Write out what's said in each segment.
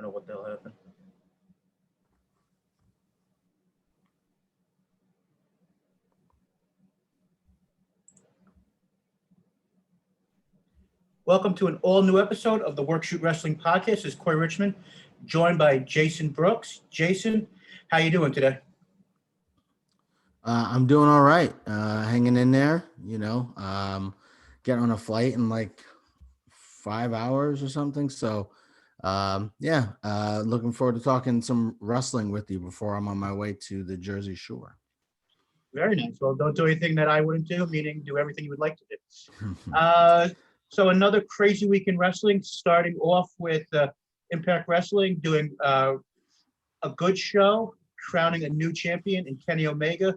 don't know what the hell happened. Welcome to an all-new episode of the Work Shoot Wrestling Podcast. This is Corey Richmond, joined by Jason Brooks. Jason, how you doing today? I'm doing all right. Hanging in there, getting on a flight in like 5 hours or something. So, looking forward to talking some wrestling with you before I'm on my way to the Jersey Shore. Very nice. Well, don't do anything that I wouldn't do, meaning do everything you would like to do. So another crazy week in wrestling, starting off with Impact Wrestling doing a good show, crowning a new champion in Kenny Omega.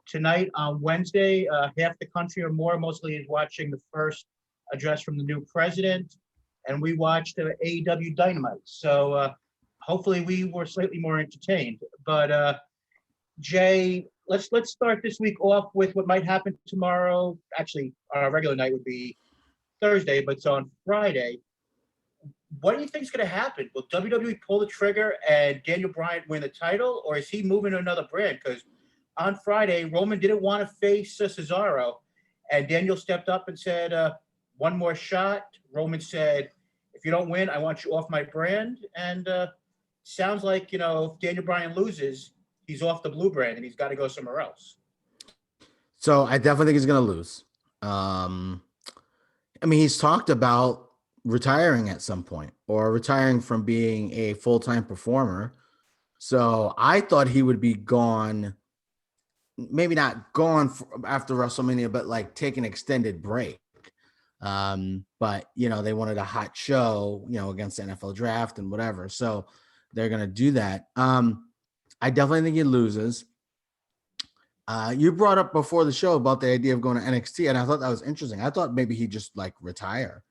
Tonight on Wednesday, half the country or more mostly is watching the first address from the new president, and we watched AEW Dynamite. So hopefully we were slightly more entertained. But Jay, let's start this week off with what might happen tomorrow. Actually, our regular night would be Thursday, but it's on Friday. What do you think is going to happen? Will WWE pull the trigger and Daniel Bryan win the title, or is he moving to another brand? Because on Friday, Roman didn't want to face Cesaro, and Daniel stepped up and said, one more shot. Roman said, if you don't win, I want you off my brand. And sounds like, if Daniel Bryan loses, he's off the blue brand and he's got to go somewhere else. So I definitely think he's going to lose. He's talked about retiring at some point or retiring from being a full-time performer. So I thought he would be gone, maybe not gone after WrestleMania, but like take an extended break. But they wanted a hot show, against the NFL draft and whatever. So they're going to do that. I definitely think he loses. You brought up before the show about the idea of going to NXT, and I thought that was interesting. I thought maybe he'd just like retire.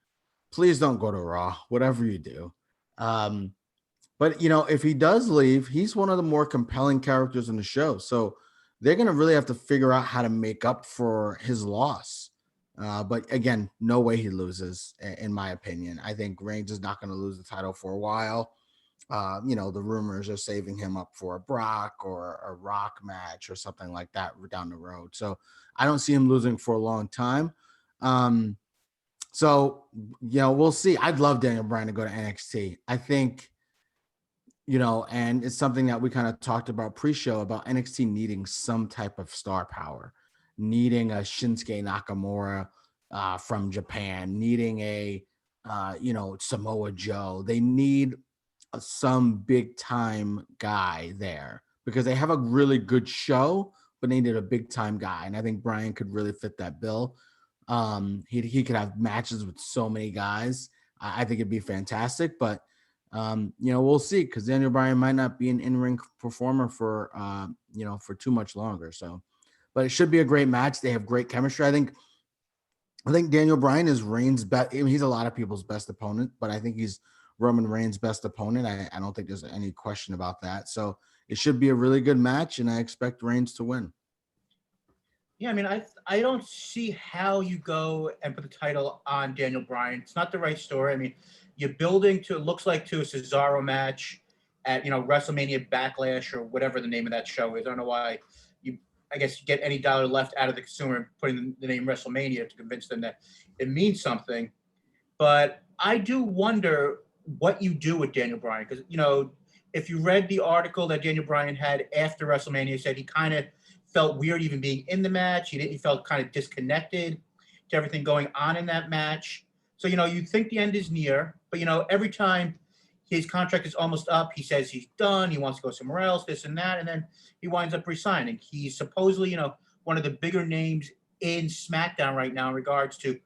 Please don't go to Raw, whatever you do. But if he does leave, he's one of the more compelling characters in the show. So they're going to really have to figure out how to make up for his loss. But again, no way he loses, in my opinion. I think Reigns is not going to lose the title for a while. The rumors are saving him up for a Brock or a Rock match or something like that down the road. So I don't see him losing for a long time. We'll see. I'd love Daniel Bryan to go to NXT. I think, and it's something that we kind of talked about pre-show about NXT needing some type of star power, needing a Shinsuke Nakamura from Japan, needing a, Samoa Joe. They need some big time guy there because they have a really good show, but they needed a big time guy. And I think Bryan could really fit that bill. He could have matches with so many guys. I think it'd be fantastic, but we'll see because Daniel Bryan might not be an in-ring performer for too much longer. So, but it should be a great match. They have great chemistry. I think Daniel Bryan is Reigns' best. He's a lot of people's best opponent, but I think he's Roman Reigns' best opponent. I don't think there's any question about that. So it should be a really good match, and I expect Reigns to win. Yeah, I don't see how you go and put the title on Daniel Bryan. It's not the right story. You're building to, it looks like, to a Cesaro match at, WrestleMania Backlash or whatever the name of that show is. I don't know why you get any dollar left out of the consumer and putting the name WrestleMania to convince them that it means something. But I do wonder what you do with Daniel Bryan. Because, if you read the article that Daniel Bryan had after WrestleMania, he said he kind of felt weird even being in the match. He felt kind of disconnected to everything going on in that match. So, you think the end is near, but, every time his contract is almost up, he says he's done, he wants to go somewhere else, this and that, and then he winds up resigning. He's supposedly, one of the bigger names in SmackDown right now in regards to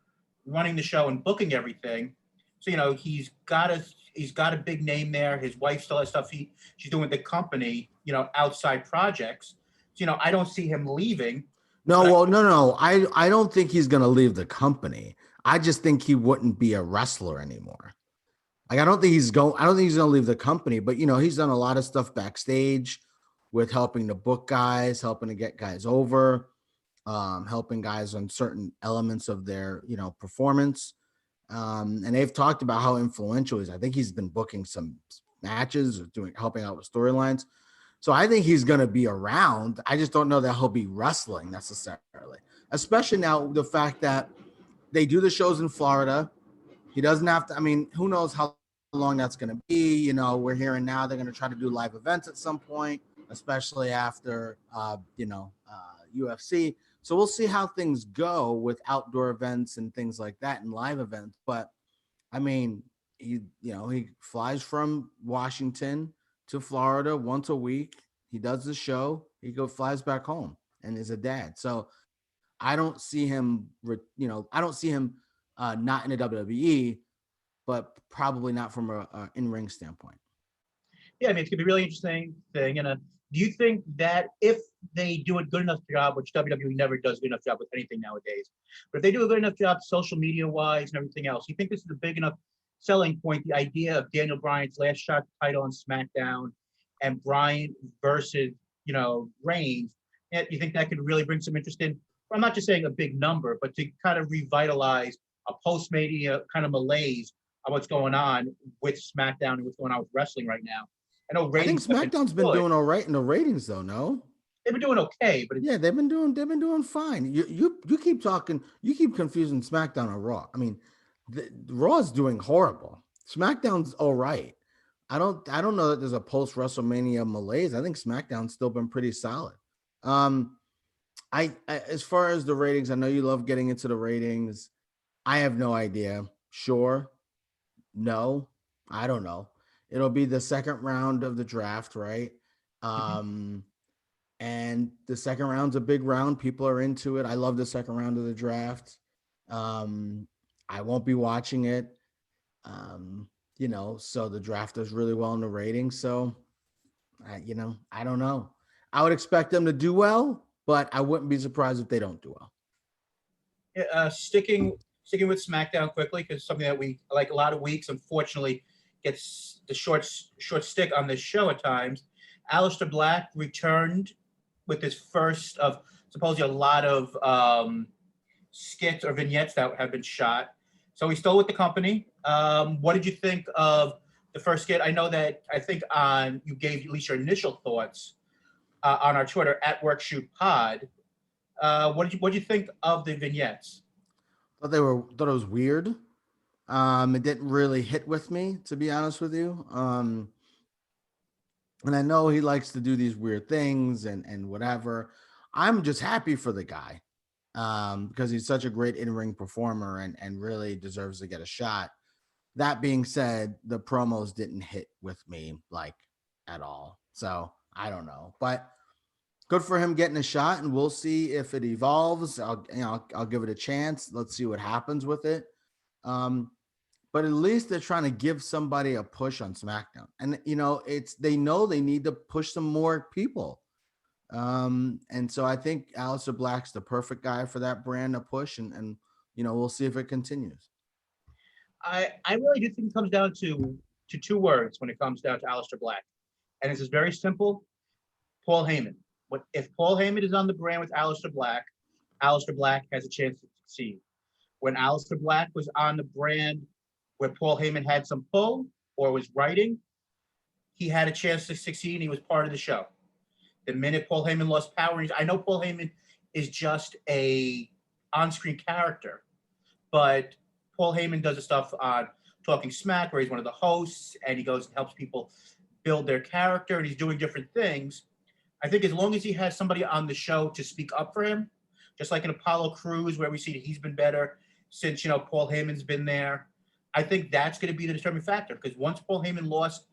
running the show and booking everything. So, he's got a big name there. His wife still has stuff she's doing with the company, outside projects. So, I don't see him leaving. No. I don't think he's going to leave the company. I just think he wouldn't be a wrestler anymore. I don't think he's going to leave the company, but he's done a lot of stuff backstage with helping to book guys, helping to get guys over, helping guys on certain elements of their, performance. And they've talked about how influential he is. I think he's been booking some matches or helping out with storylines. So I think he's going to be around. I just don't know that he'll be wrestling necessarily, especially now the fact that they do the shows in Florida. He doesn't have to. I mean, who knows how long that's going to be? We're hearing now they're going to try to do live events at some point, especially after UFC. So we'll see how things go with outdoor events and things like that and live events. But I mean, he flies from Washington to Florida once a week. He does the show. Flies back home and is a dad. So I don't see him. I don't see him not in the WWE, but probably not from a in-ring standpoint. Yeah, I mean, it's gonna be a really interesting thing. And do you think that if they do a good enough job, which WWE never does a good enough job with anything nowadays, but if they do a good enough job social media wise and everything else, you think this is a big enough selling point? The idea of Daniel Bryan's last shot title on SmackDown and Bryan versus Reigns, and you think that could really bring some interest in? I'm not just saying a big number, but to kind of revitalize a post-media kind of malaise of what's going on with SmackDown and what's going on with wrestling right now. I know ratings. I think SmackDown's been doing all right in the ratings, though. No, they've been doing okay, but yeah, they've been doing fine. You keep talking, you keep confusing SmackDown and Raw. I mean, Raw's doing horrible. SmackDown's all right. I don't know that there's a post WrestleMania malaise. I think SmackDown's still been pretty solid. I as far as the ratings, I know you love getting into the ratings. I have no idea. Sure, no, I don't know. It'll be the second round of the draft, right? And the second round's a big round. People are into it. I love the second round of the draft. I won't be watching it. So the draft does really well in the ratings. So, I don't know. I would expect them to do well, but I wouldn't be surprised if they don't do well. Sticking with SmackDown quickly, because something that we like a lot of weeks, unfortunately, gets the short stick on this show at times. Aleister Black returned with his first of supposedly a lot of skits or vignettes that have been shot. So he's still with the company. What did you think of the first skit? I know that you gave at least your initial thoughts on our Twitter at WorkShootPod. What did you think of the vignettes? Thought it was weird. It didn't really hit with me, to be honest with you. And I know he likes to do these weird things and whatever. I'm just happy for the guy because he's such a great in-ring performer and really deserves to get a shot. That being said, the promos didn't hit with me like at all. So I don't know, but good for him getting a shot, and we'll see if it evolves. I'll give it a chance. Let's see what happens with it. But at least they're trying to give somebody a push on SmackDown. And, they know they need to push some more people. And so I think Aleister Black's the perfect guy for that brand to push. And we'll see if it continues. I really do think it comes down to two words when it comes down to Aleister Black. And this is very simple. Paul Heyman. If Paul Heyman is on the brand with Aleister Black has a chance to succeed. When Aleister Black was on the brand where Paul Heyman had some pull or was writing, he had a chance to succeed and he was part of the show. The minute Paul Heyman lost power, I know Paul Heyman is just a on-screen character, but Paul Heyman does the stuff on Talking Smack where he's one of the hosts and he goes and helps people build their character and he's doing different things. I think as long as he has somebody on the show to speak up for him, just like in Apollo Crews where we see that he's been better since, Paul Heyman's been there, I think that's going to be the determining factor because once Paul Heyman lost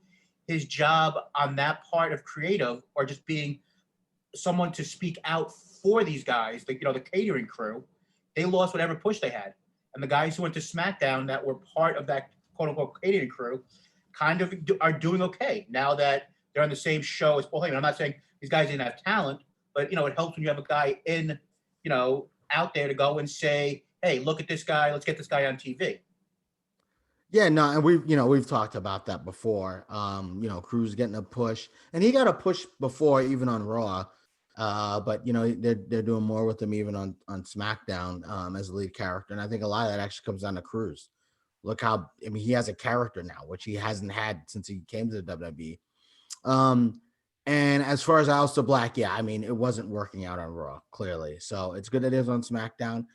his job on that part of creative or just being someone to speak out for these guys, the catering crew, they lost whatever push they had. And the guys who went to SmackDown that were part of that quote unquote catering crew kind of are doing okay now that they're on the same show as Paul Heyman. I'm not saying these guys didn't have talent, but, it helps when you have a guy out there to go and say, hey, look at this guy. Let's get this guy on TV. Yeah, no, and we've talked about that before. Cruz getting a push, and he got a push before even on Raw. But they're doing more with him even on SmackDown as a lead character, and I think a lot of that actually comes down to Cruz. Look how, I mean, he has a character now, which he hasn't had since he came to the WWE. And as far as Aleister Black, yeah, I mean, it wasn't working out on Raw, clearly. So it's good that it is on SmackDown.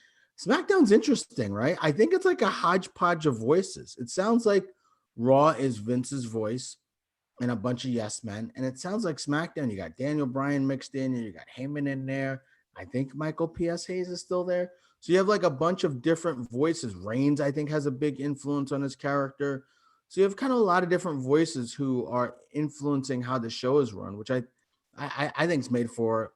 SmackDown's interesting, right? I think it's like a hodgepodge of voices. It sounds like Raw is Vince's voice and a bunch of yes men. And it sounds like SmackDown, you got Daniel Bryan mixed in, you got Heyman in there. I think Michael P.S. Hayes is still there. So you have like a bunch of different voices. Reigns, I think, has a big influence on his character. So you have kind of a lot of different voices who are influencing how the show is run, which I think is made for,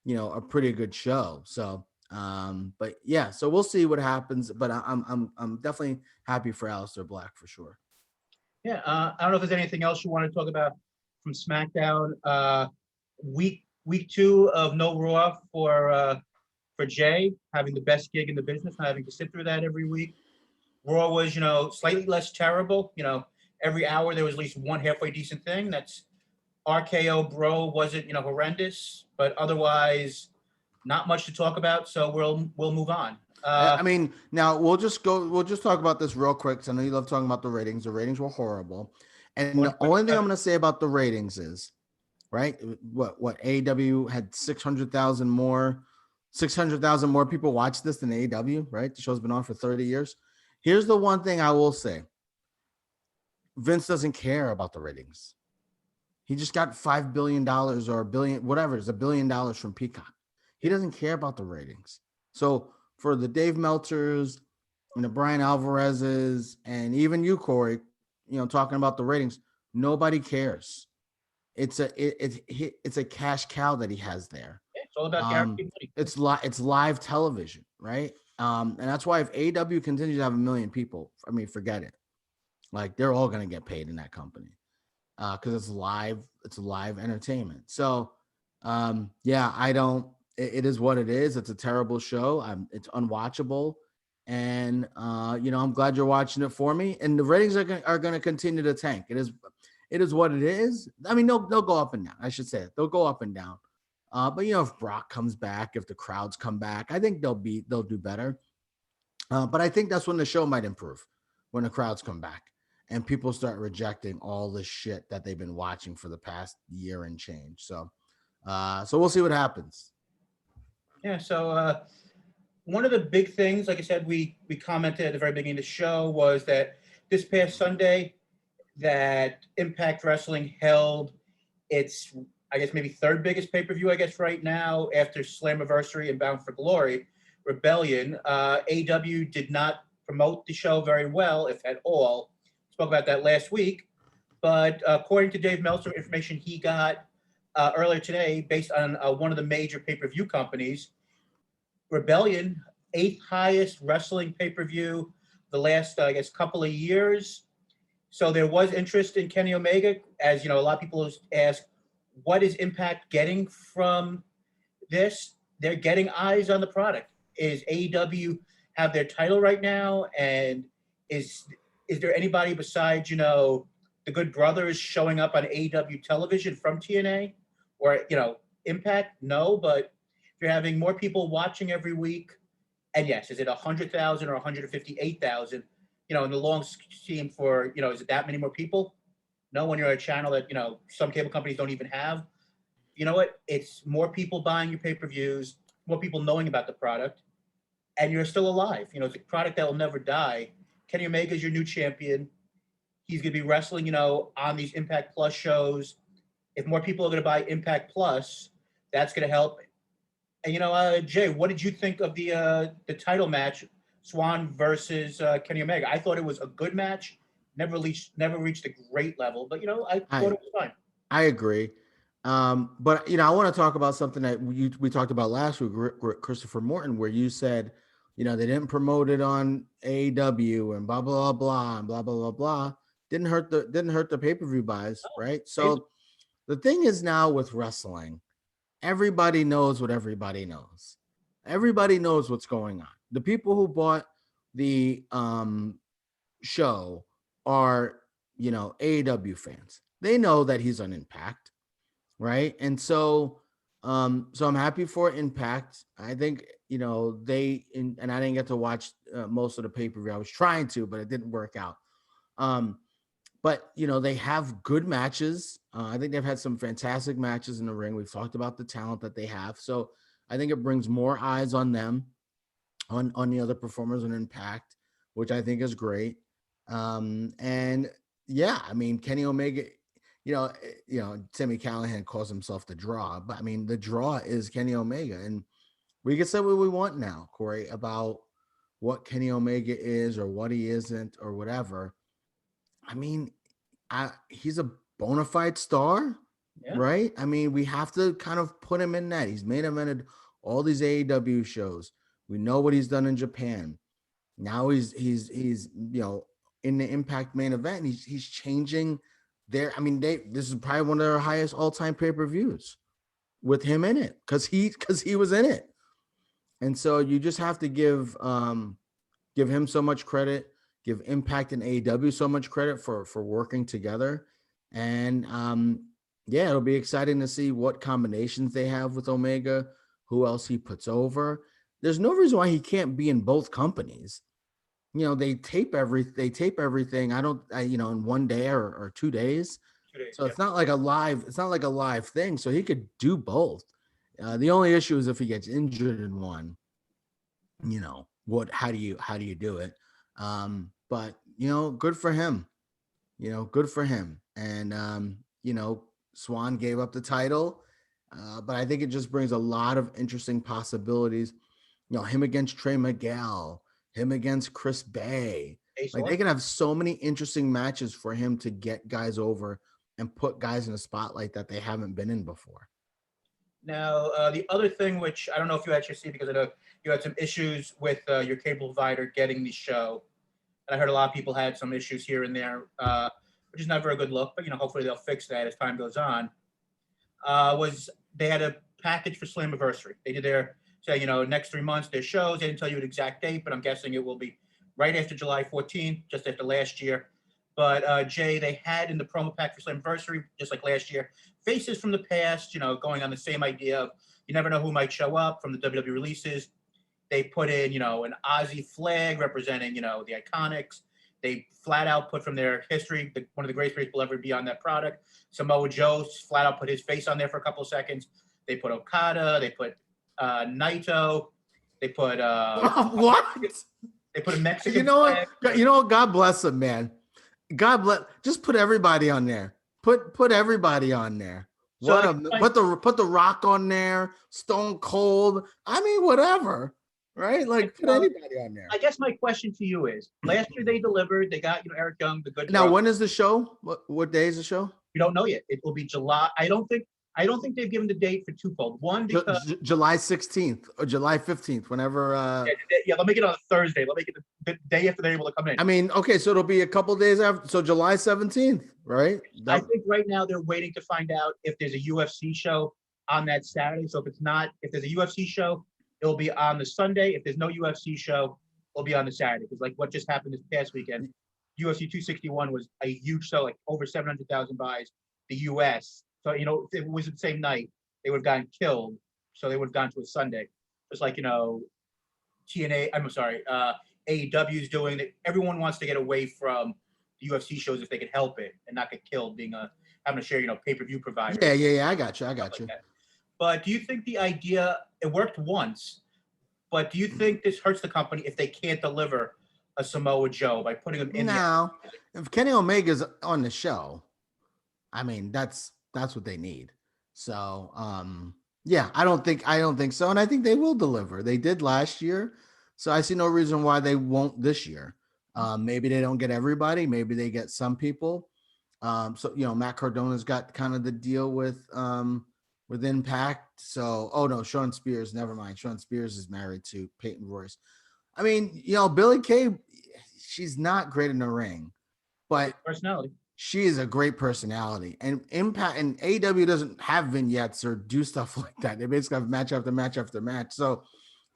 a pretty good show. So, but yeah, so we'll see what happens. But I'm definitely happy for Aleister Black for sure. Yeah, I don't know if there's anything else you want to talk about from SmackDown. Week 2 of No Raw for Jay, having the best gig in the business, not having to sit through that every week. Raw was, slightly less terrible. Every hour there was at least one halfway decent thing. That's RKO Bro wasn't, horrendous, but otherwise not much to talk about. So we'll move on. I mean, now we'll just talk about this real quick, because I know you love talking about the ratings. The ratings were horrible. And the only thing I'm going to say about the ratings is, right, what AEW had 600,000 more people watch this than AEW, right? The show's been on for 30 years. Here's the one thing I will say. Vince doesn't care about the ratings. He just got $5 billion or $1 billion, whatever. It's $1 billion from Peacock. He doesn't care about the ratings. So for the Dave Meltzers and the Brian Alvarez's and even you, Corey, talking about the ratings, nobody cares. It's a cash cow that he has there. It's all about guaranteed money. It's live television, right? And that's why if AEW continues to have 1 million people, I mean, forget it. Like, they're all going to get paid in that company because it's live entertainment. So, it is what it is. It's a terrible show. It's unwatchable. And, I'm glad you're watching it for me. And the ratings are going to continue to tank. It is what it is. I mean, they'll go up and down. I should say it. They'll go up and down. But if Brock comes back, if the crowds come back, I think they'll do better. But I think that's when the show might improve, when the crowds come back and people start rejecting all the shit that they've been watching for the past year and change. So we'll see what happens. Yeah. So one of the big things, like I said, we commented at the very beginning of the show, was that this past Sunday that Impact Wrestling held its, I guess, maybe third biggest pay-per-view, I guess, right now, after Slammiversary and Bound for Glory, Rebellion. AEW did not promote the show very well, if at all. Spoke about that last week. But according to Dave Meltzer, information he got earlier today, based on one of the major pay-per-view companies, Rebellion, 8th highest wrestling pay-per-view the last, I guess, couple of years. So there was interest in Kenny Omega. As a lot of people ask, what is Impact getting from this? They're getting eyes on the product. Is AEW have their title right now? And is there anybody besides, the Good Brothers showing up on AEW television from TNA or, Impact? No, but if you're having more people watching every week, and yes, is it 100,000 or 158,000? In the long scheme for, is it that many more people? No, when you're a channel that, some cable companies don't even have. You know what? It's more people buying your pay-per-views, more people knowing about the product, and you're still alive. It's a product that will never die. Kenny Omega is your new champion. He's going to be wrestling, on these Impact Plus shows. If more people are going to buy Impact Plus, that's going to help. And, Jay, what did you think of the title match, Swan versus Kenny Omega? I thought it was a good match. Never reached a great level, but I thought it was fine. I agree. But I want to talk about something that we talked about last week, Christopher Morton, where you said, they didn't promote it on AEW and blah blah blah and blah blah blah blah. Didn't hurt the pay-per-view buys, right? So the thing is, now with wrestling, everybody knows what everybody knows. Everybody knows what's going on. The people who bought the show are, AEW fans. They know that he's on Impact, right? And so I'm happy for Impact. I think you know, and I didn't get to watch most of the pay-per-view. I was trying to, but it didn't work out. But you know, they have good matches. I think they've had some fantastic matches in the ring. We've talked about the talent that they have, so I think it brings more eyes on them, on the other performers on Impact, which I think is great. And yeah, I mean, Kenny Omega, Timmy Callahan calls himself the Draw, but I mean, the Draw is Kenny Omega, and we can say what we want now, Corey, about what Kenny Omega is or what he isn't or whatever. I mean, he's a bona fide star, right? I mean, we have to kind of put him in that. He's main evented all these AEW shows. We know what he's done in Japan. Now he's in the Impact main event. He's changing their. I mean, this is probably one of their highest all time pay-per-views with him in it because he was in it, and so you just have to give him so much credit. Give Impact and AEW so much credit for working together. And yeah, it'll be exciting to see what combinations they have with Omega, who else he puts over. There's no reason why he can't be in both companies. You know, they tape everything. In 1 day or 2 days. 2 days. So it's not like a live thing. So he could do both. The only issue is if he gets injured in one, you know, how do you do it? But good for him. Good for him. And Swan gave up the title, but I think it just brings a lot of interesting possibilities. Him against Trey Miguel, him against Chris Bay. Like they can have so many interesting matches for him to get guys over and put guys in a spotlight that they haven't been in before. Now, the other thing, which I don't know if you actually see, because I know you had some issues with your cable provider getting the show. And I heard a lot of people had some issues here and there, which is never a good look. But hopefully they'll fix that as time goes on. Was they had a package for Slammiversary? They did their next 3 months their shows. They didn't tell you an exact date, but I'm guessing it will be right after July 14th, just after last year. But Jay, they had in the promo pack for Slammiversary, just like last year, faces from the past. Going on the same idea of you never know who might show up from the WWE releases. They put in, an Aussie flag representing, the Iconics. They flat out put from their history, one of the greatest people ever be on that product. Samoa Joe flat out put his face on there for a couple of seconds. They put Okada. They put Naito. They put what? They put a Mexican. You know what? God bless them, man. God bless. Just put everybody on there. Put everybody on there. So put the Rock on there. Stone Cold. I mean, whatever. Right? Like put anybody on there. I guess my question to you is: last year they delivered. They got Eric Young, the good. Now, when is the show? What day is the show? We don't know yet. It will be July. I don't think they've given the date for twofold. One, because July 16th or July 15th, whenever. They'll make it on a Thursday. They'll make it the day after they're able to come in. I mean, okay, so it'll be a couple days after. So July 17th, right? I think right now they're waiting to find out if there's a UFC show on that Saturday. So if there's a UFC show, it'll be on the Sunday. If there's no UFC show, it'll be on the Saturday. Because like what just happened this past weekend, UFC 261 was a huge show, like over 700,000 buys. The US. So, if it was the same night, they would have gotten killed. So they would have gone to a Sunday. Just like, AEW is doing it. Everyone wants to get away from the UFC shows if they could help it and not get killed having to share, pay-per-view provider. Yeah. I got you. Like but do you think the idea, it worked once, but do you think this hurts the company if they can't deliver a Samoa Joe by putting him in? No, if Kenny Omega's on the show, I mean, that's what they need. So, yeah, I don't think so. And I think they will deliver. They did last year. So I see no reason why they won't this year. Maybe they don't get everybody. Maybe they get some people. So, Matt Cardona's got kind of the deal with Impact. So, oh no, Sean Spears, never mind. Sean Spears is married to Peyton Royce. I mean, Billie Kay, she's not great in the ring, but personality. She is a great personality, and Impact and AEW doesn't have vignettes or do stuff like that. They basically have match after match after match. So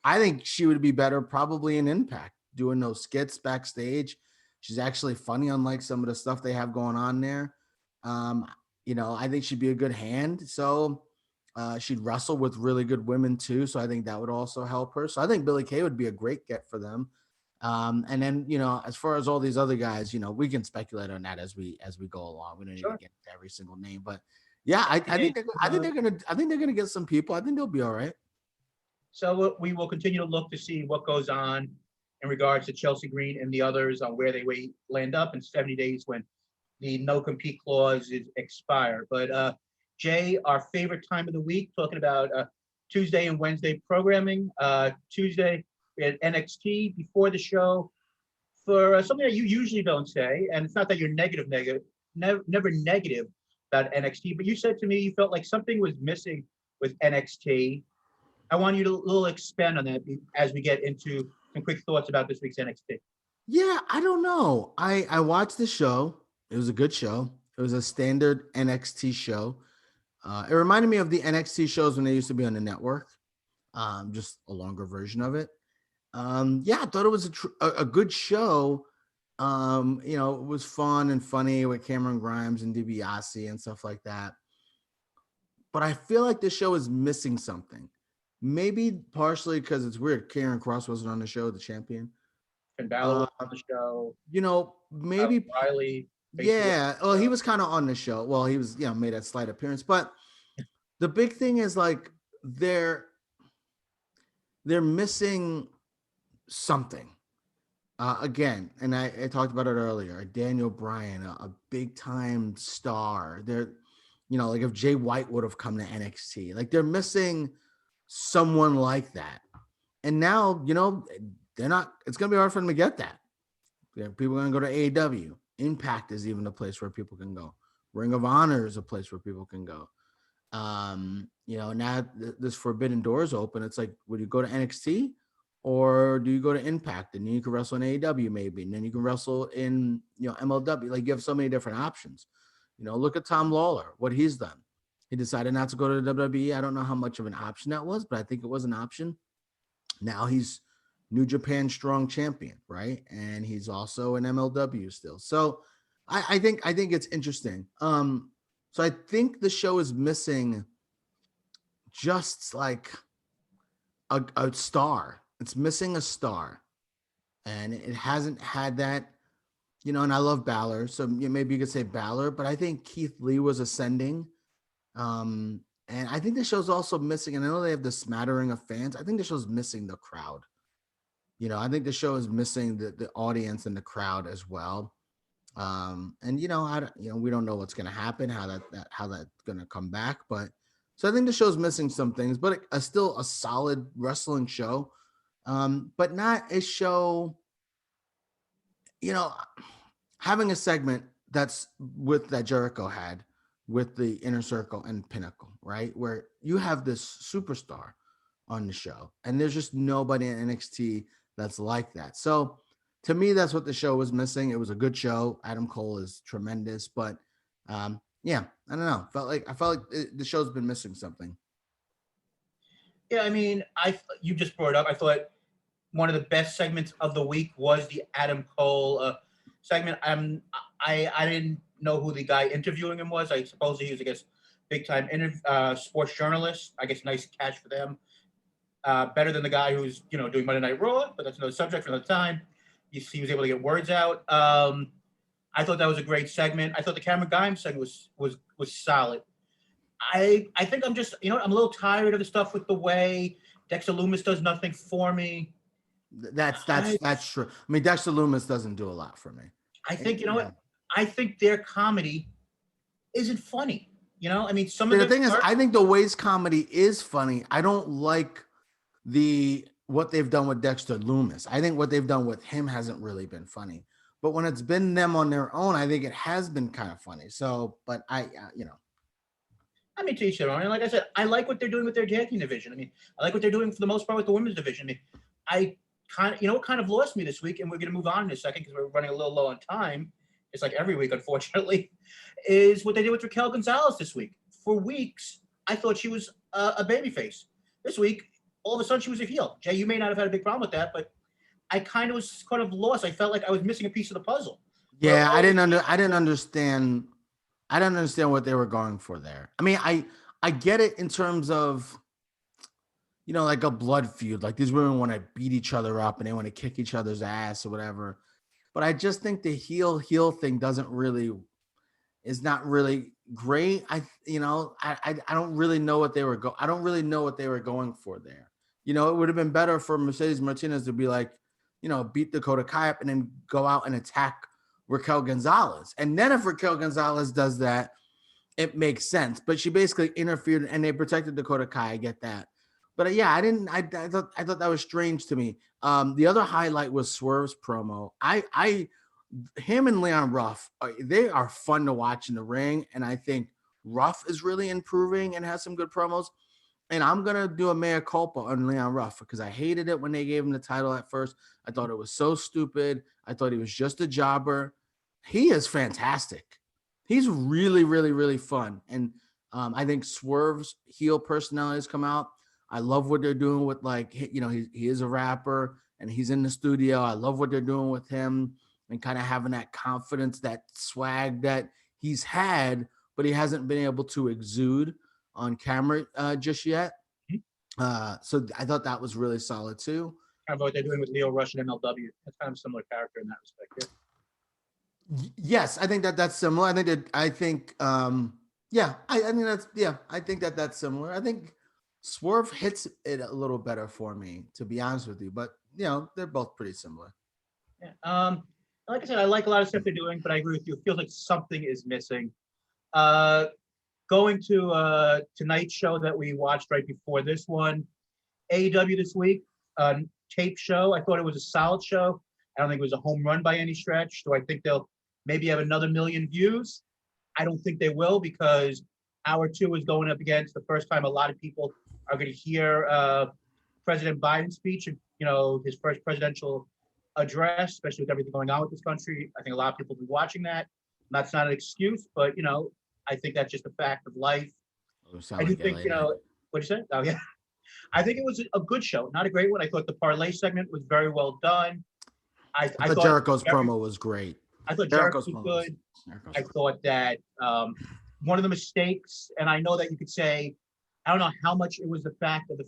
I think she would be better probably in Impact doing those skits backstage. She's actually funny, unlike some of the stuff they have going on there. I think she'd be a good hand. So She'd wrestle with really good women too, so I think that would also help her. So I think Billie Kay would be a great get for them. And then, as far as all these other guys, we can speculate on that as we go along. We don't need to Sure. get into every single name, but yeah, I think they're gonna get some people. I think they'll be all right. So we will continue to look to see what goes on in regards to Chelsea Green and the others on where they land up in 70 days when the no compete clause is expire. But Jay, our favorite time of the week, talking about Tuesday and Wednesday programming. Tuesday we had NXT before the show for something that you usually don't say, and it's not that you're never negative about NXT, but you said to me you felt like something was missing with NXT. I want you to little expand on that as we get into some quick thoughts about this week's NXT. Yeah, I don't know. I watched the show. It was a good show. It was a standard NXT show. It reminded me of the NXT shows when they used to be on the network. Just a longer version of it. Yeah, I thought it was a good show. It was fun and funny with Cameron Grimes and DiBiase and stuff like that. But I feel like the show is missing something. Maybe partially because it's weird. Karen Cross wasn't on the show, the champion. Finn Balor was on the show. Maybe Riley. Yeah, well, he was kind of on the show. Well, he was, made a slight appearance. But the big thing is like they're missing something. Again, and I talked about it earlier. Daniel Bryan, a big time star. They're, like if Jay White would have come to NXT, like they're missing someone like that. And now, they're not. It's gonna be hard for them to get that. People are gonna go to AEW. Impact is even a place where people can go. Ring of Honor is a place where people can go. Now this Forbidden Doors open. It's like, would you go to NXT or do you go to Impact and then you can wrestle in AEW maybe, and then you can wrestle in MLW. Like you have so many different options. Look at Tom Lawler, what he's done. He decided not to go to the WWE. I don't know how much of an option that was, but I think it was an option. Now he's New Japan Strong Champion, right? And he's also an MLW still. So I think it's interesting. So I think the show is missing just like a star. It's missing a star, and it hasn't had that. And I love Balor, so maybe you could say Balor, but I think Keith Lee was ascending. And I think the show's also missing, and I know they have the smattering of fans. I think the show's missing the crowd. I think the show is missing the audience and the crowd as well. And we don't know what's going to happen, how that's going to come back. But so I think the show's missing some things, but still a solid wrestling show. But not a show, having a segment that's that Jericho had with the Inner Circle and Pinnacle, right? Where you have this superstar on the show and there's just nobody in NXT that's like that. So to me, that's what the show was missing. It was a good show. Adam Cole is tremendous, but I don't know. I felt like the show's been missing something. Yeah, I mean, you just brought it up. I thought one of the best segments of the week was the Adam Cole segment. I didn't know who the guy interviewing him was. I suppose he was, I guess, big time sports journalist. I guess nice catch for them. Better than the guy who's doing Monday Night Raw, but that's another subject for another time. He was able to get words out. I thought that was a great segment. I thought the Cameron Grimes segment was solid. I think I'm just I'm a little tired of the stuff with the way Dexter Lumis does nothing for me. That's true. I mean, Dexter Lumis doesn't do a lot for me. I think what I think their comedy isn't funny. I mean, some of the thing is, I think the Ways comedy is funny. I don't like what they've done with Dexter Lumis. I think what they've done with him hasn't really been funny. But when it's been them on their own, I think it has been kind of funny. So, but I mean, to each their own. And like I said, I like what they're doing with their tag team division. I mean, I like what they're doing for the most part with the women's division. I mean, I what kind of lost me this week, and we're going to move on in a second because we're running a little low on time. It's like every week, unfortunately, is what they did with Raquel Gonzalez this week. For weeks, I thought she was a babyface. This week, all of a sudden, she was a heel. Jay, you may not have had a big problem with that, but I was kind of lost. I felt like I was missing a piece of the puzzle. Yeah, I didn't understand. I didn't understand what they were going for there. I mean, I get it in terms of, like a blood feud. Like these women want to beat each other up and they want to kick each other's ass or whatever. But I just think the heel thing is not really great. I don't really know what they were I don't really know what they were going for there. It would have been better for Mercedes Martinez to be like, beat Dakota Kai up and then go out and attack Raquel Gonzalez. And then if Raquel Gonzalez does that, it makes sense. But she basically interfered and they protected Dakota Kai. I get that. But yeah, I thought that was strange to me. The other highlight was Swerve's promo. Him and Leon Ruff, they are fun to watch in the ring. And I think Ruff is really improving and has some good promos. And I'm going to do a mea culpa on Leon Ruff because I hated it when they gave him the title at first. I thought it was so stupid. I thought he was just a jobber. He is fantastic. He's really, really, really fun. And I think Swerve's heel personality has come out. I love what they're doing with, like, he is a rapper and he's in the studio. I love what they're doing with him and kind of having that confidence, that swag that he's had, but he hasn't been able to exude on camera just yet. So I thought that was really solid too. Kind of what they're doing with Leo Rush and MLW. That's kind of a similar character in that respect. Yeah. Yes, I think that's similar. I think that's similar. I think Swerve hits it a little better for me, to be honest with you, but they're both pretty similar. Yeah. Like I said, I like a lot of stuff they're doing, but I agree with you. It feels like something is missing. Going to tonight's show that we watched right before this one, AEW this week, tape show. I thought it was a solid show. I don't think it was a home run by any stretch. Do I think they'll maybe have another million views? I don't think they will, because hour 2 is going up against the first time a lot of people are going to hear President Biden's speech, his first presidential address, especially with everything going on with this country. I think a lot of people will be watching that. That's not an excuse, but I think that's just a fact of life. I do think, what'd you say? Oh, yeah. I think it was a good show, not a great one. I thought the parlay segment was very well done. I thought Jericho's promo was great. I thought Jericho was good. I thought that one of the mistakes, and I know that you could say, I don't know how much it was the fact of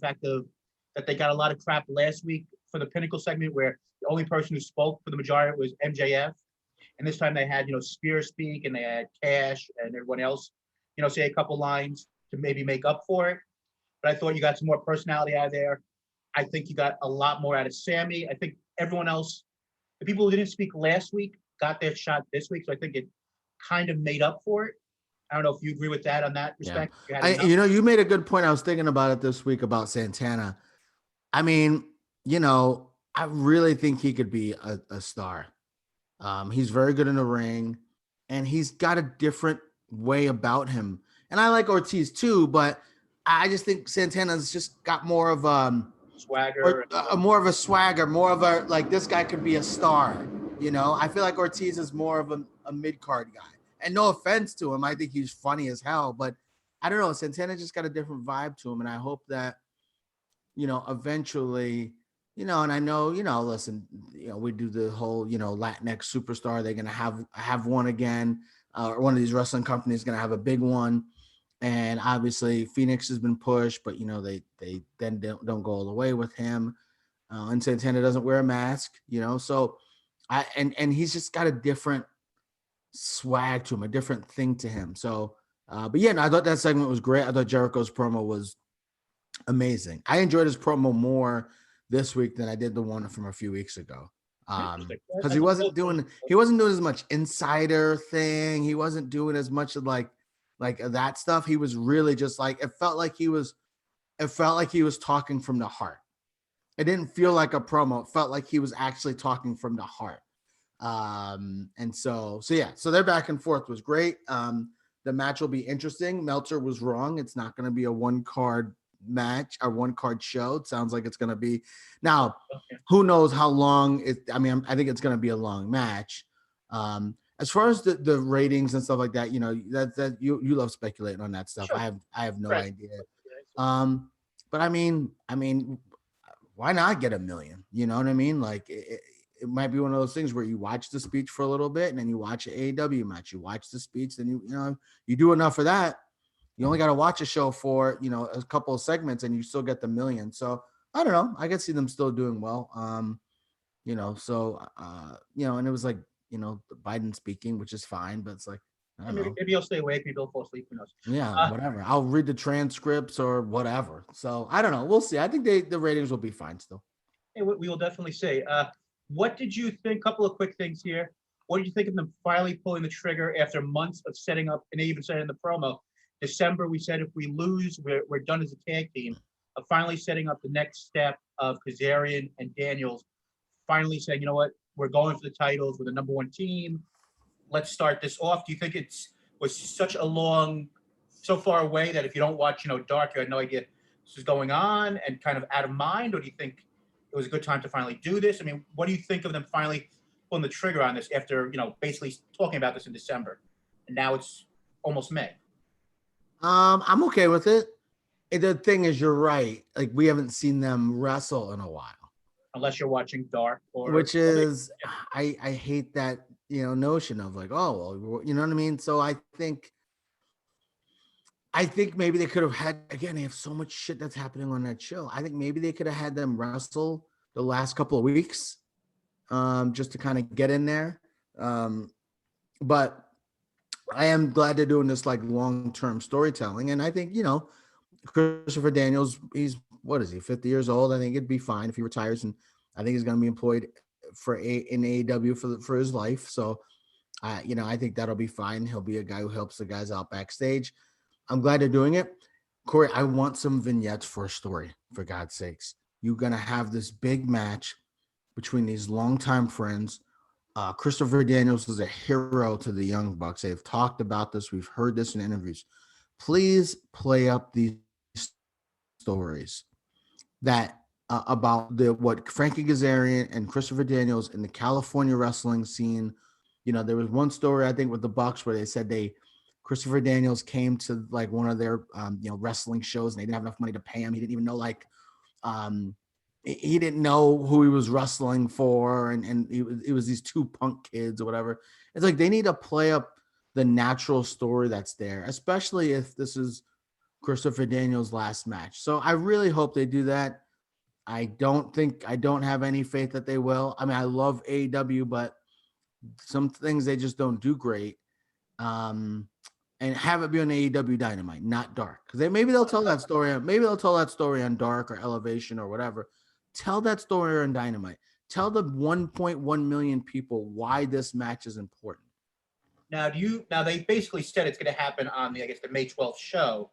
that they got a lot of crap last week for the Pinnacle segment, where the only person who spoke for the majority was MJF. And this time they had, Spear speak, and they had Cash and everyone else, say a couple lines to maybe make up for it. But I thought you got some more personality out of there. I think you got a lot more out of Sammy. I think everyone else, the people who didn't speak last week, got their shot this week. So I think it kind of made up for it. I don't know if you agree with that on that respect. Yeah. You made a good point. I was thinking about it this week about Santana. I mean, I really think he could be a star. He's very good in the ring, and he's got a different way about him. And I like Ortiz too, but I just think Santana's just got more of swagger, more of a swagger, more of a, like, this guy could be a star. I feel like Ortiz is more of a mid-card guy. And no offense to him, I think he's funny as hell, but I don't know. Santana just got a different vibe to him, and I hope that, eventually, and I know, listen, we do the whole, Latinx superstar. They're going to have one again, or one of these wrestling companies is going to have a big one. And obviously Phoenix has been pushed, but, they then don't go all the way with him. And Santana doesn't wear a mask, so and he's just got a different swag to him, a different thing to him. So, but yeah, no, I thought that segment was great. I thought Jericho's promo was amazing. I enjoyed his promo more this week than I did the one from a few weeks ago. Because he wasn't doing as much insider thing. He wasn't doing as much of like that stuff. He was really just like, it felt like he was talking from the heart. It didn't feel like a promo. It felt like he was actually talking from the heart. And so their back and forth was great. The match will be interesting. Meltzer was wrong. It's not going to be a one-card match or one-card show. It sounds like it's going to be. Now, who knows how long I think it's going to be a long match. As far as the ratings and stuff like that, that you love speculating on that stuff. Sure. I have no idea. But I mean, why not get 1 million? You know what I mean? Like, it might be one of those things where you watch the speech for a little bit and then you watch an AEW match. You watch the speech, then you do enough of that, You only got to watch a show for, a couple of segments and you still get the million. So I don't know. I can see them still doing well. And it was like, Biden speaking, which is fine, but it's like, I don't know. Maybe I'll stay awake. Maybe I'll fall asleep. Who knows? Yeah, whatever. I'll read the transcripts or whatever. So I don't know. We'll see. I think the ratings will be fine still. We will definitely see. What did you think? Couple of quick things here. What did you think of them finally pulling the trigger after months of setting up, and they even said in the promo, December, we said if we lose, we're done as a tag team. Of finally setting up the next step of Kazarian and Daniels, finally saying, you know what, we're going for the titles, we're the number one team. Let's start this off. Do you think was such a so far away that if you don't watch, Dark, you had no idea this was going on and kind of out of mind? Or do you think it was a good time to finally do this? I mean, what do you think of them finally pulling the trigger on this after, basically talking about this in December, and now it's almost May? I'm okay with it. The thing is, you're right. Like, we haven't seen them wrestle in a while. Unless you're watching Dark, which is, I hate that, notion of like, oh, well, you know what I mean? So I think maybe they could have had, again, they have so much shit that's happening on that show. I think maybe they could have had them wrestle the last couple of weeks, just to kind of get in there. But I am glad they're doing this like long-term storytelling. And I think, Christopher Daniels, he's, what is he, 50 years old? I think it'd be fine if he retires, and I think he's going to be employed in AEW for his life. So, I think that'll be fine. He'll be a guy who helps the guys out backstage. I'm glad they're doing it. Corey, I want some vignettes for a story, for God's sakes. You're going to have this big match between these longtime friends. Christopher Daniels is a hero to the Young Bucks. They've talked about this. We've heard this in interviews. Please play up these stories that about what Frankie Kazarian and Christopher Daniels in the California wrestling scene. There was one story, I think, with the Bucks where they said Christopher Daniels came to like one of their wrestling shows and they didn't have enough money to pay him. He didn't even know he didn't know who he was wrestling for, and it was these two punk kids or whatever. It's like they need to play up the natural story that's there, especially if this is Christopher Daniels' last match. So I really hope they do that. I don't have any faith that they will. I mean, I love AEW, but some things they just don't do great. And have it be on AEW Dynamite, not Dark. Because maybe they'll tell that story. Maybe they'll tell that story on Dark or Elevation or whatever. Tell that story on Dynamite. Tell the 1.1 million people why this match is important. Now they basically said it's going to happen on the May 12th show,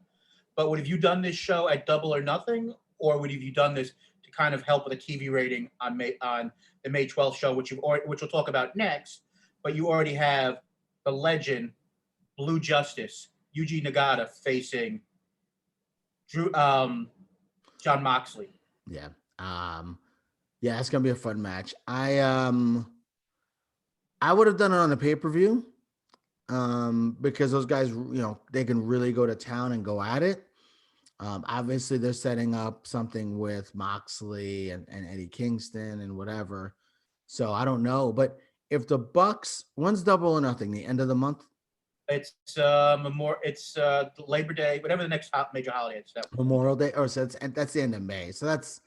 but would have you done this show at Double or Nothing, or would have you done this to kind of help with a TV rating on the May 12th show, which we'll talk about next? But you already have the legend, Blue Justice, Yuji Nagata facing John Moxley. Yeah. It's gonna be a fun match. I would have done it on the pay-per-view. Because those guys, they can really go to town and go at it. Obviously they're setting up something with Moxley and Eddie Kingston and whatever. So I don't know, but if the Bucks, when's Double or Nothing? The end of the month? It's Labor Day, whatever the next major holiday is. Memorial Day, so that's the end of May. So that's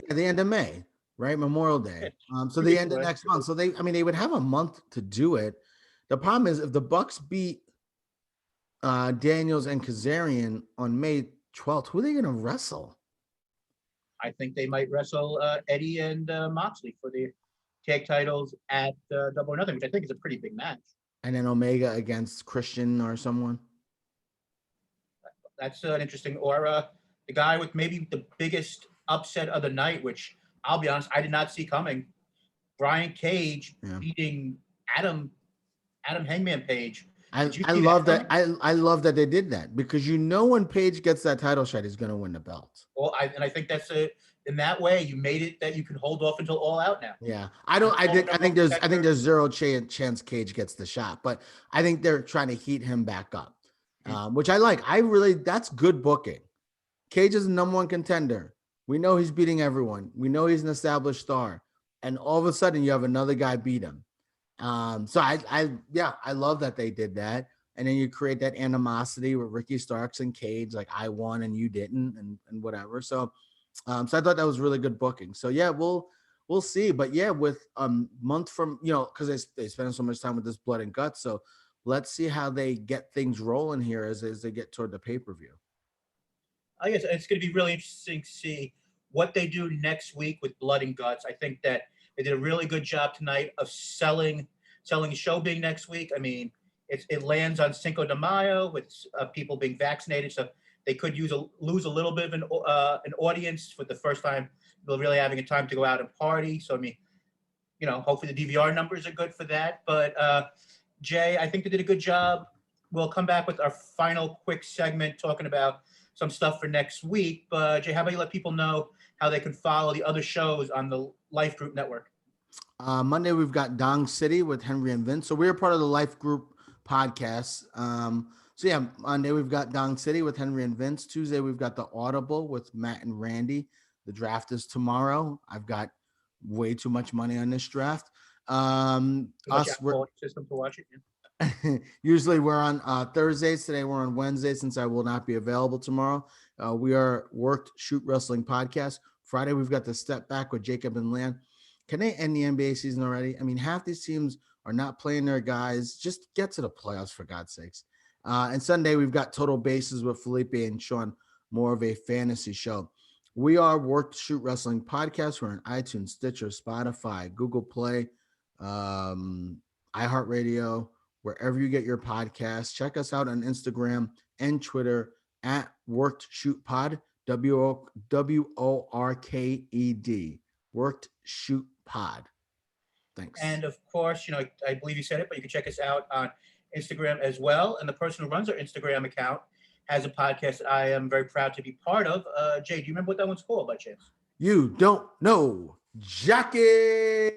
the end of May, right? Memorial Day. So the end of next month. So they would have a month to do it. The problem is if the Bucks beat Daniels and Kazarian on May 12th, who are they going to wrestle? I think they might wrestle Eddie and Moxley for the tag titles at Double or Nothing, which I think is a pretty big match. And then Omega against Christian or someone. That's an interesting. Or the guy with maybe the biggest upset of the night, which I'll be honest, I did not see coming. Brian Cage beating Adam Hangman Page. I love that. I love that they did that, because when Page gets that title shot, he's going to win the belt. Well, I think that's in that way you made it that you can hold off until All Out now. Yeah, I think there's zero chance Cage gets the shot, but I think they're trying to heat him back up, which I like. That's good booking. Cage is the number one contender. We know he's beating everyone. We know he's an established star, and all of a sudden you have another guy beat him. So I love that they did that. and then you create that animosity with Ricky Starks and Cage, like I won and you didn't, and whatever. So I thought that was really good booking. So yeah, we'll see. But yeah, with month from, because they spend so much time with this blood and guts. So let's see how they get things rolling here as they get toward the pay-per-view. I guess it's going to be really interesting to see what they do next week with Blood and Guts. I think that they did a really good job tonight of selling the show being next week. I mean, it lands on Cinco de Mayo with people being vaccinated, so they could lose a little bit of an audience for the first time. They're really having a time to go out and party. So I mean, hopefully the DVR numbers are good for that. But Jay, I think they did a good job. We'll come back with our final quick segment talking about some stuff for next week. But Jay, how about you let people know how they can follow the other shows on the Life Group Network? Monday, we've got Dong City with Henry and Vince. So we're part of the Life Group podcast. So yeah, Monday, we've got Dong City with Henry and Vince. Tuesday, we've got The Audible with Matt and Randy. The draft is tomorrow. I've got way too much money on this draft. System to watch it. Yeah. Usually we're on Thursdays. Today we're on Wednesday since I will not be available tomorrow. We are Worked Shoot Wrestling Podcast. Friday, we've got the Step Back with Jacob and Lan. Can they end the NBA season already? I mean, half these teams are not playing their guys. Just get to the playoffs, for God's sakes. And Sunday, we've got Total Bases with Felipe and Sean, more of a fantasy show. We are Worked Shoot Wrestling Podcast. We're on iTunes, Stitcher, Spotify, Google Play, iHeartRadio, wherever you get your podcasts. Check us out on Instagram and Twitter at Worked Shoot Pod, WORKED, Worked Shoot Pod. Thanks. And of course, I believe you said it, but you can check us out on Instagram as well. And the person who runs our Instagram account has a podcast that I am very proud to be part of. Jay, do you remember what that one's called by chance? You don't know Jackie.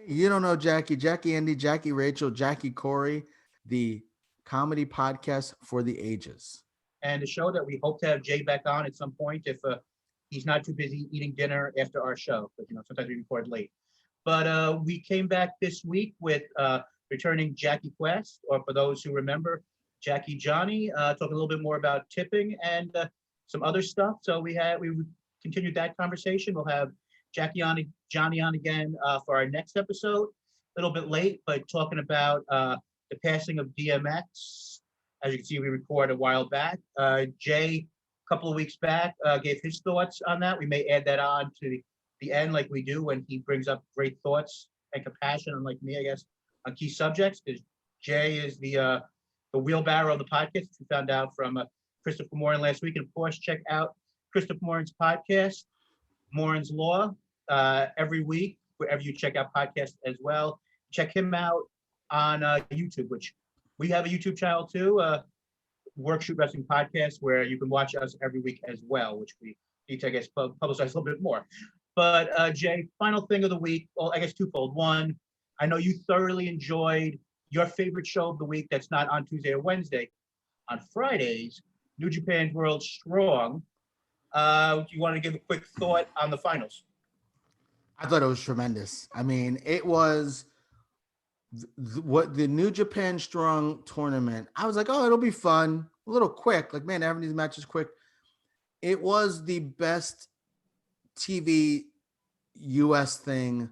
You don't know Jackie. Jackie Andy, Jackie Rachel, Jackie Corey, the comedy podcast for the ages. And a show that we hope to have Jay back on at some point if he's not too busy eating dinner after our show, because sometimes we record late. But we came back this week with returning Jackie Quest, or for those who remember, Jackie Johnny, talking a little bit more about tipping and some other stuff. So we continued that conversation. We'll have Johnny on again for our next episode. A little bit late, but talking about the passing of DMX. As you can see, we recorded a while back. Jay, a couple of weeks back, gave his thoughts on that. We may add that on to the end like we do when he brings up great thoughts and compassion, unlike me, I guess, on key subjects, because Jay is the wheelbarrow of the podcast, which we found out from Christopher Moran last week. And of course, check out Christopher Moran's podcast, Moran's Law, every week, wherever you check out podcasts as well. Check him out on YouTube, which we have a YouTube channel too, Work Shoot Wrestling Podcast, where you can watch us every week as well, which we need to, I guess, publicize a little bit more. But Jay, final thing of the week, well, I guess twofold. One, I know you thoroughly enjoyed your favorite show of the week that's not on Tuesday or Wednesday. On Fridays, New Japan World Strong. You want to give a quick thought on the finals? I thought it was tremendous. I mean, it was what the New Japan Strong tournament. I was like, oh, it'll be fun, a little quick. Like, man, having these matches quick. It was the best TV US thing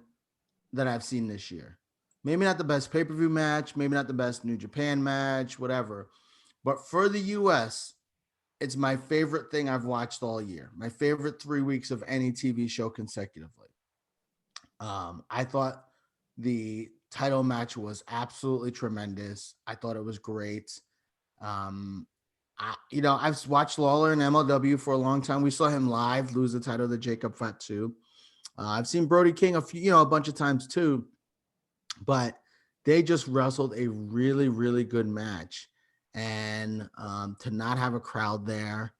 that I've seen this year. Maybe not the best pay-per-view match, maybe not the best New Japan match, whatever. But for the US, it's my favorite thing I've watched all year. My favorite 3 weeks of any TV show consecutively. I thought the title match was absolutely tremendous. I thought it was great. I've watched Lawler in MLW for a long time. We saw him live lose the title to Jacob Fatu. I've seen Brody King a bunch of times too, but they just wrestled a really, really good match. And to not have a crowd there,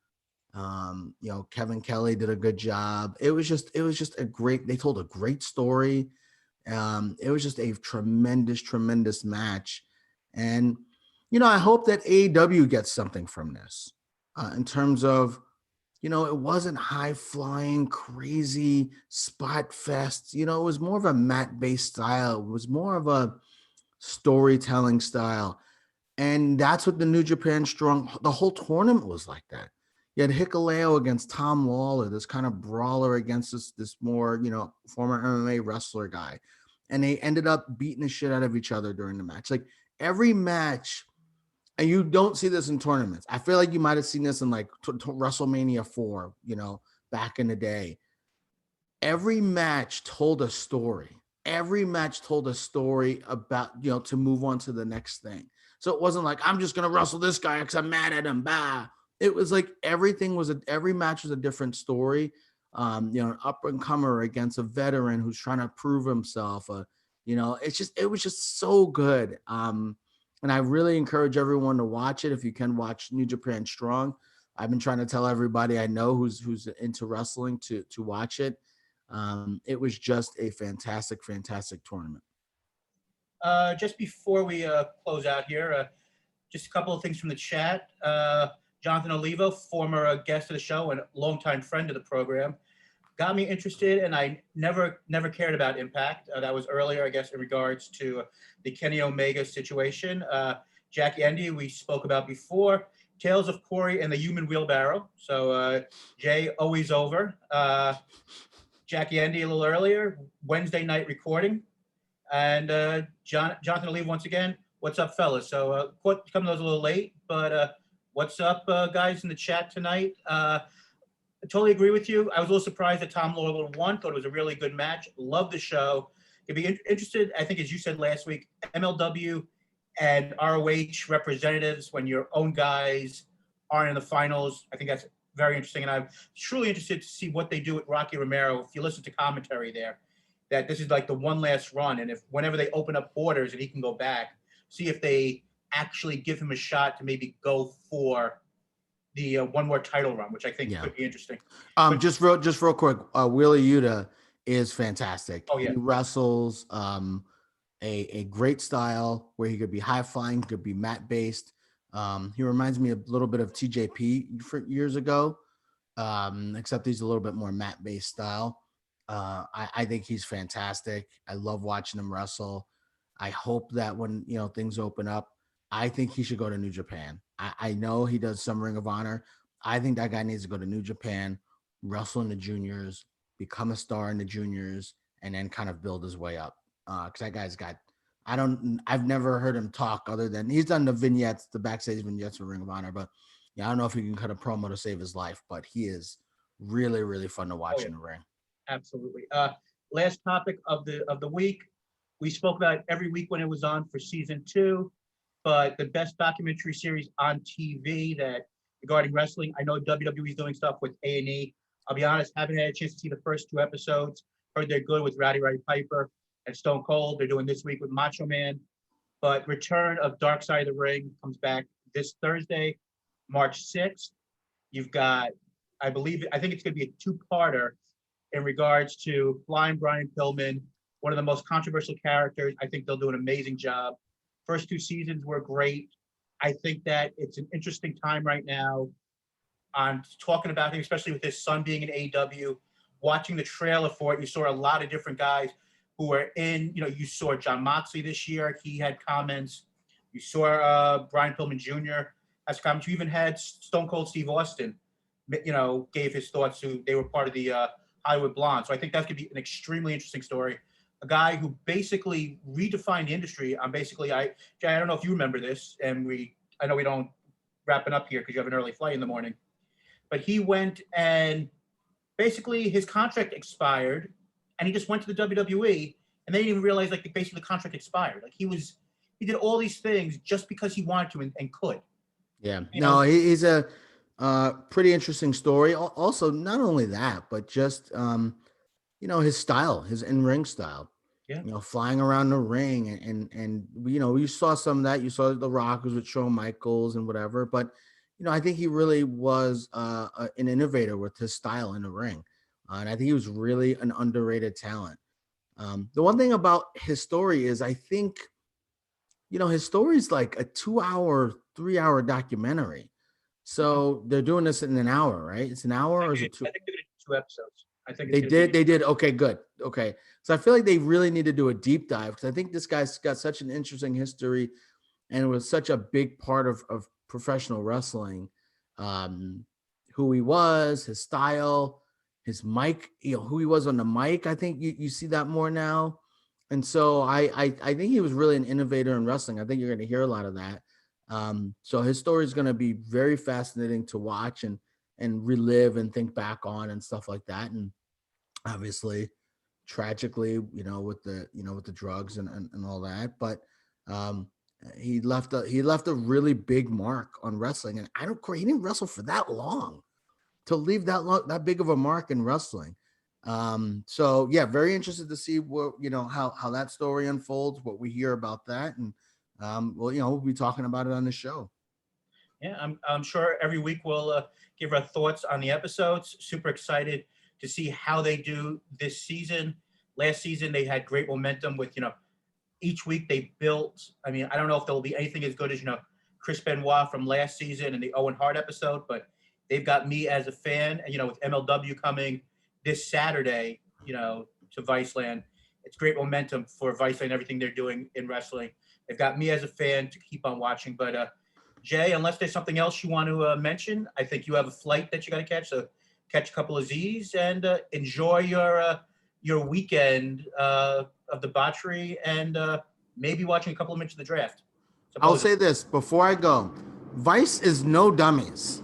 Kevin Kelly did a good job. It was just they told a great story. It was just a tremendous, tremendous match. And, I hope that AEW gets something from this in terms of, it wasn't high flying, crazy spot fest. It was more of a mat-based style. It was more of a storytelling style. And that's what the New Japan Strong, the whole tournament was like that. You had Hikuleo against Tom Lawler, this kind of brawler against this more, former MMA wrestler guy. And they ended up beating the shit out of each other during the match. Like every match, and you don't see this in tournaments. I feel like you might have seen this in like WrestleMania 4, back in the day. Every match told a story. Every match told a story about, to move on to the next thing. So it wasn't like, I'm just going to wrestle this guy because I'm mad at him. Bah. It was like every match was a different story. An up and comer against a veteran who's trying to prove himself. It was just so good. And I really encourage everyone to watch it. If you can watch New Japan Strong, I've been trying to tell everybody I know who's into wrestling to watch it. It was just a fantastic, fantastic tournament. Just before we close out here, just a couple of things from the chat. Jonathan Olivo, former guest of the show and longtime friend of the program, got me interested, and I never cared about Impact. That was earlier, I guess, in regards to the Kenny Omega situation. Jackie Endy, we spoke about before. Tales of Corey and the Human Wheelbarrow. So Jay, always over. Jackie Endy a little earlier, Wednesday night recording. And Jonathan Olive once again, what's up, fellas? So coming those a little late, but what's up, guys, in the chat tonight? I totally agree with you. I was a little surprised that Tom Lawler won. Thought it was a really good match. Love the show. If you're interested, I think as you said last week, MLW and ROH representatives when your own guys aren't in the finals. I think that's very interesting. And I'm truly interested to see what they do with Rocky Romero. If you listen to commentary there, that this is like the one last run. And if whenever they open up borders and he can go back, see if they actually give him a shot to maybe go for the one more title run, which I think could be interesting. Just real quick, Wheeler Yuta is fantastic. Oh, yeah. He wrestles a great style where he could be high flying, could be mat based. He reminds me a little bit of TJP for years ago, except he's a little bit more mat based style. I think he's fantastic. I love watching him wrestle. I hope that when things open up, I think he should go to New Japan. I know he does some Ring of Honor. I think that guy needs to go to New Japan, wrestle in the juniors, become a star in the juniors, and then kind of build his way up. Because that guy's got, I've never heard him talk other than he's done the vignettes, the backstage vignettes for Ring of Honor. But I don't know if he can cut a promo to save his life, but he is really, really fun to watch in the ring. Absolutely. Last topic of the week. We spoke about it every week when it was on for season 2, but the best documentary series on TV that regarding wrestling. I know WWE is doing stuff with A&E. I'll be honest, haven't had a chance to see the first 2 episodes. Heard they're good with Roddy Piper and Stone Cold. They're doing this week with Macho Man. But Return of Dark Side of the Ring comes back this Thursday, March 6th. You've got, I think it's going to be a 2-parter in regards to Flying Brian Pillman, one of the most controversial characters. I think they'll do an amazing job. First 2 seasons were great. I think that it's an interesting time right now on talking about him, especially with his son being in AEW. Watching the trailer for it, you saw a lot of different guys who were in, you saw Jon Moxley this year. He had comments. You saw Brian Pillman Jr. has comments. You even had Stone Cold Steve Austin, gave his thoughts. They were part of the Hollywood Blonde. So I think that's going to be an extremely interesting story. A guy who basically redefined the industry on Jay, I don't know if you remember this, and I know we don't wrap it up here because you have an early flight in the morning, but he went and basically his contract expired and he just went to the WWE and they didn't even realize basically the contract expired. He did all these things just because he wanted to and could. Yeah, he's a pretty interesting story. Also, not only that, but just, his style, his in-ring style, flying around the ring and you saw some of that. You saw the Rockers with Shawn Michaels and whatever, but, I think he really was an innovator with his style in the ring. And I think he was really an underrated talent. The one thing about his story is I think, his story is like a 2-hour, 3-hour documentary. So they're doing this in an hour, right? It's an hour or is it 2? I think they did 2 episodes. I think they did. Okay, good. Okay. So I feel like they really need to do a deep dive because I think this guy's got such an interesting history and it was such a big part of professional wrestling. Who he was, his style, his mic, who he was on the mic. I think you see that more now. And so I think he was really an innovator in wrestling. I think you're going to hear a lot of that. So his story is going to be very fascinating to watch and relive and think back on and stuff like that. And obviously, tragically, with the drugs and all that. But he left a really big mark on wrestling. And he didn't wrestle for that long to leave that big of a mark in wrestling. So yeah, very interested to see what, how that story unfolds, what we hear about that. And we'll be talking about it on the show. Yeah, I'm sure every week we'll give our thoughts on the episodes. Super excited to see how they do this season. Last season, they had great momentum with, each week they built. I mean, I don't know if there will be anything as good as, Chris Benoit from last season and the Owen Hart episode, but they've got me as a fan. And, with MLW coming this Saturday, to Viceland, it's great momentum for Viceland and everything they're doing in wrestling. They've got me as a fan to keep on watching. But Jay, unless there's something else you want to mention, I think you have a flight that you got to catch. So catch a couple of Z's and enjoy your weekend of debauchery and maybe watching a couple of minutes of the draft. I'll say this before I go. Vice is no dummies.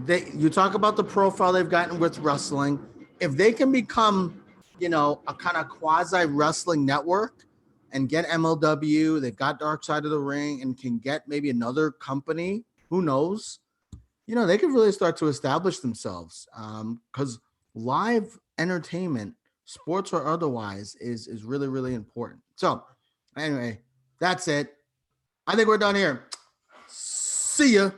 You talk about the profile they've gotten with wrestling. If they can become, a kind of quasi wrestling network and get MLW, they've got Dark Side of the Ring and can get maybe another company, who knows? They could really start to establish themselves because live entertainment, sports or otherwise, is really, really important. So anyway, that's it. I think we're done here. See ya.